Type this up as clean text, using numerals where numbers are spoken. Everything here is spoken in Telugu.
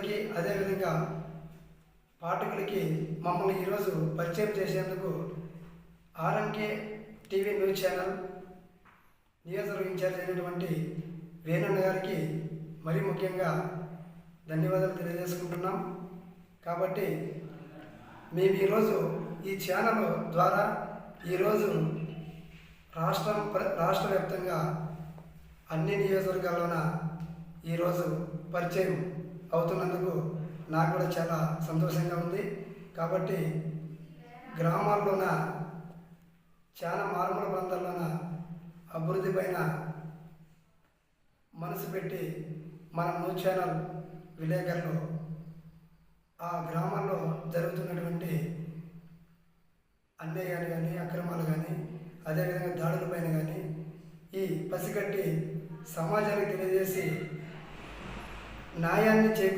ప్రేక్షకులకి అదేవిధంగా పాఠకులకి మమ్మల్ని ఈరోజు పరిచయం చేసేందుకు ఆర్ఎన్కే టీవీ న్యూస్ ఛానల్ నియోజకవర్గ ఇన్ఛార్జ్ అయినటువంటి వేణన్న గారికి మరీ ముఖ్యంగా ధన్యవాదాలు తెలియజేసుకుంటున్నాం. కాబట్టి మేము ఈరోజు ఈ ఛానల్ ద్వారా ఈరోజు రాష్ట్ర వ్యాప్తంగా అన్ని నియోజకవర్గాల్లోన ఈరోజు పరిచయం అవుతున్నందుకు నాకు కూడా చాలా సంతోషంగా ఉంది. కాబట్టి గ్రామాల్లోన చాలా మారుమూల ప్రాంతాల్లోన అభివృద్ధి పైన మనసు పెట్టి మన న్యూస్ ఛానల్ విలేకరులు ఆ గ్రామాల్లో జరుగుతున్నటువంటి అన్యాయాలు కానీ అక్రమాలు కానీ అదేవిధంగా దాడులపైన కానీ ఈ పసిగట్టి సమాజానికి తెలియజేసి న్యాయాన్ని